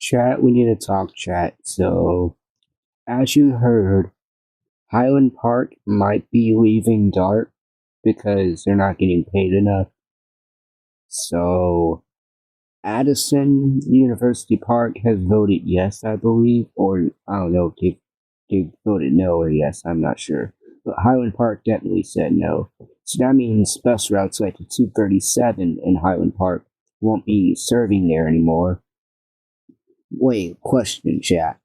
Chat, we need to talk, chat. So, as you heard, Highland Park might be leaving Dart because they're not getting paid enough. So, Addison University Park has voted yes, I believe, or I don't know if they voted no or yes, I'm not sure. But Highland Park definitely said no. So that means bus routes like the 237 in Highland Park won't be serving there anymore. Wait, question, chat.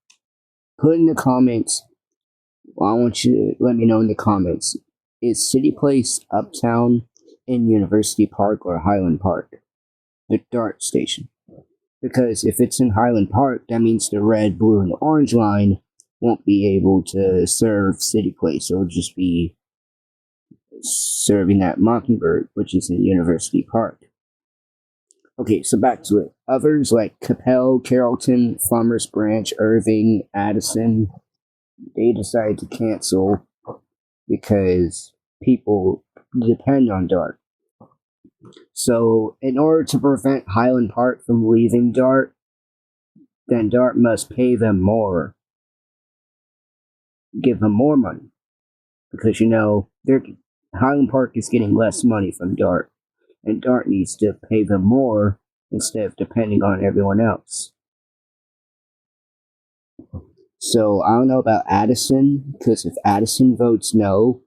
Put in the comments. I want you to let me know in the comments. Is City Place Uptown in University Park or Highland Park? The DART station. Because if it's in Highland Park, that means the red, blue, and orange line won't be able to serve City Place. It'll just be serving at Mockingbird, which is in University Park. Okay, so back to it. Others like Coppell, Carrollton, Farmers Branch, Irving, Addison, they decided to cancel because people depend on DART. So, in order to prevent Highland Park from leaving DART, then DART must pay them more. Give them more money. Because, Highland Park is getting less money from DART. And DART needs to pay them more instead of depending on everyone else. So, I don't know about Addison, because if Addison votes no,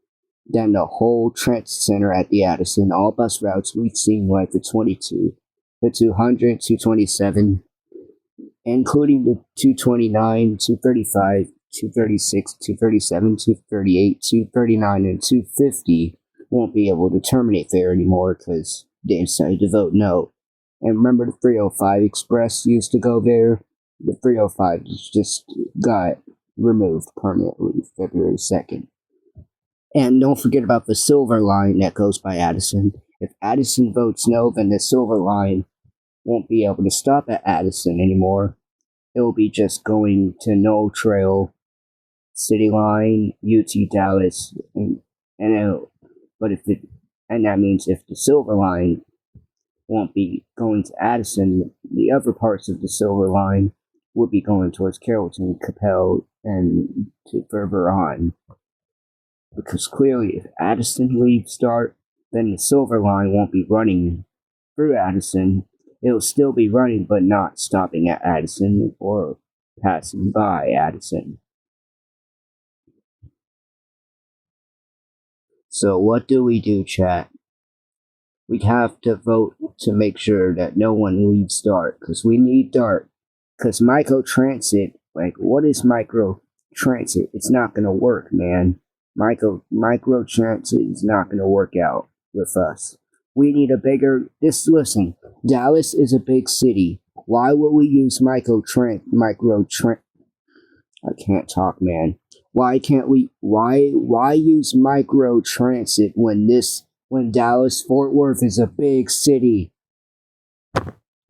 then the whole transit center at the Addison, all bus routes we've seen like the 22, the 200, 227, including the 229, 235, 236, 237, 238, 239, and 250 won't be able to terminate there anymore because they decided to vote no. And remember the 305 Express used to go there? The 305 just got removed permanently February 2nd. And don't forget about the Silver Line that goes by Addison. If Addison votes no, then the Silver Line won't be able to stop at Addison anymore. It will be just going to Knoll Trail, City Line, UT Dallas, and that means if the Silver Line won't be going to Addison, the other parts of the Silver Line will be going towards Carrollton, Coppell, and to further on. Because clearly, if Addison leaves DART, then the Silver Line won't be running through Addison. It'll still be running, but not stopping at Addison or passing by Addison. So what do we do, chat? We have to vote to make sure that no one leaves DART, because we need DART. Because MicroTransit, what is MicroTransit? It's not going to work, man. MicroTransit is not going to work out with us. We need a bigger... Listen, Dallas is a big city. Why would we use MicroTransit? I can't talk, man. Why use MicroTransit when Dallas-Fort Worth is a big city?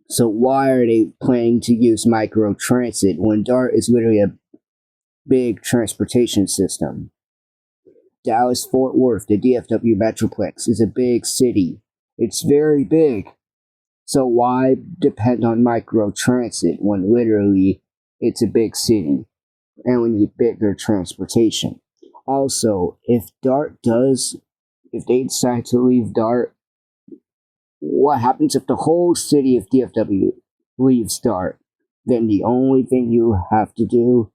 So why are they planning to use MicroTransit when DART is literally a big transportation system? Dallas-Fort Worth, the DFW Metroplex, is a big city. It's very big. So why depend on MicroTransit when literally it's a big city and we need bigger transportation? Also, if they decide to leave DART, what happens if the whole city of DFW leaves DART? Then the only thing you have to do,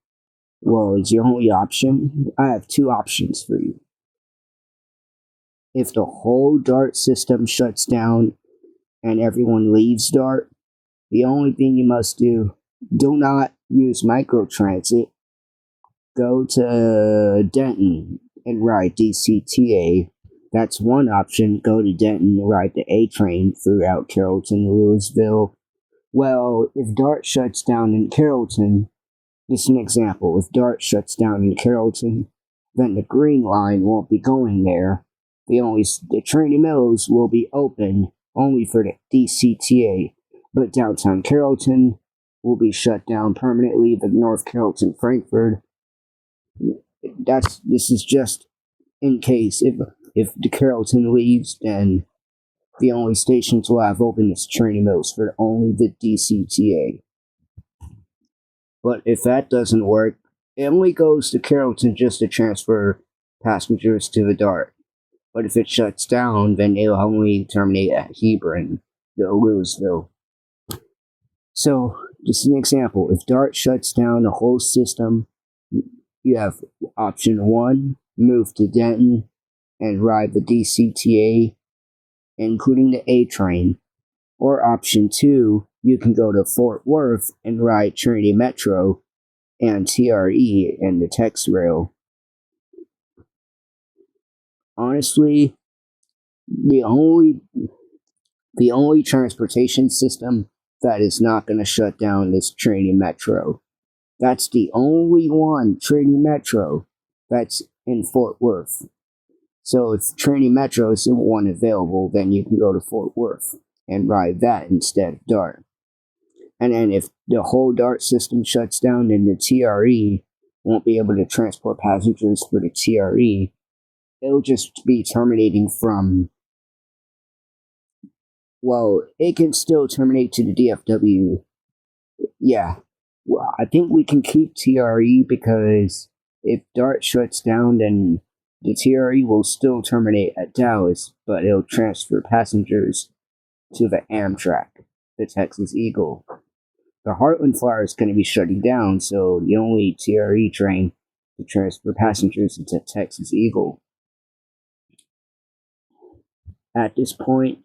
is your only option. I have two options for you. If the whole DART system shuts down and everyone leaves DART, the only thing you must do not use MicroTransit. Go to Denton and ride DCTA. That's one option. Go to Denton and ride the A train throughout Carrollton, Louisville. Well, if DART shuts down in Carrollton, this is an example. If DART shuts down in Carrollton, then the Green Line won't be going there. The Trinity Mills will be open only for the DCTA, but downtown Carrollton will be shut down permanently. The North Carrollton Frankfurt. This is just in case if the Carrollton leaves, then the only stations will have open is Trinity Mills for only the DCTA. But if that doesn't work, it only goes to Carrollton just to transfer passengers to the Dart. But if it shuts down, then it'll only terminate at Hebron, Louisville. So, just an example, if Dart shuts down the whole system, you have option 1, move to Denton and ride the DCTA, including the A train. Or option 2, you can go to Fort Worth and ride Trinity Metro and TRE and the Tex Rail. Honestly, the only transportation system that is not going to shut down is Trinity Metro. That's the only one, Trinity Metro, that's in Fort Worth. So if Trinity Metro is the one available, then you can go to Fort Worth and ride that instead of Dart. And then if the whole Dart system shuts down, then the TRE won't be able to transport passengers for the TRE. It'll just be terminating from, well, it can still terminate to the DFW. Yeah, well, I think we can keep TRE because if Dart shuts down, then the TRE will still terminate at Dallas, but it'll transfer passengers to the Amtrak, the Texas Eagle. The Heartland Flyer is going to be shutting down, so the only TRE train to transfer passengers is the Texas Eagle. At this point,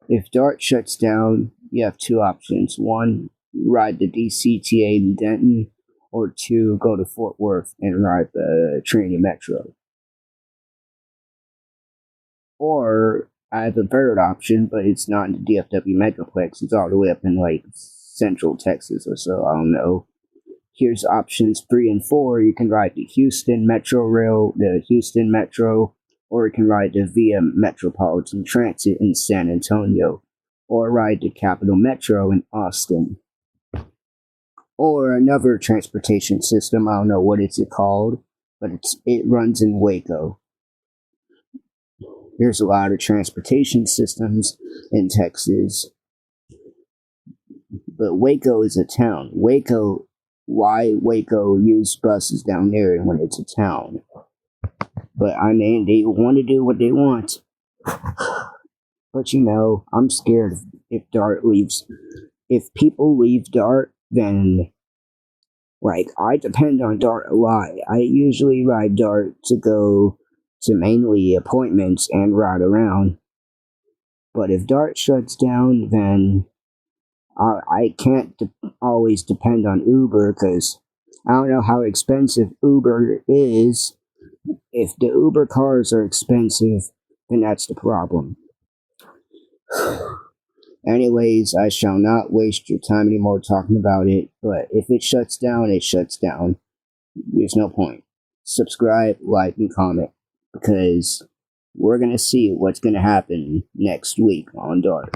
if Dart shuts down, you have 2 options. 1, ride the DCTA in Denton, or 2, go to Fort Worth and ride the Trinity Metro. Or I have a third option, but it's not in the DFW Metroplex. It's all the way up in like Central Texas or so. I don't know. Here's options 3 and 4. You can ride the Houston Metro Rail, the Houston Metro, or you can ride the Via Metropolitan Transit in San Antonio, or ride the Capital Metro in Austin. Or another transportation system, I don't know what it's called, but it runs in Waco. There's a lot of transportation systems in Texas, but Waco is a town. Why Waco use buses down there when it's a town? But I mean, they want to do what they want. But you know, I'm scared if Dart leaves. If people leave Dart, then, like, I depend on Dart a lot. I usually ride Dart to go to mainly appointments and ride around. But if Dart shuts down, then I can't always depend on Uber, because I don't know how expensive Uber is. If the Uber cars are expensive, then that's the problem. Anyways, I shall not waste your time anymore talking about it, but if it shuts down, it shuts down. There's no point. Subscribe, like, and comment, because we're going to see what's going to happen next week on Dart.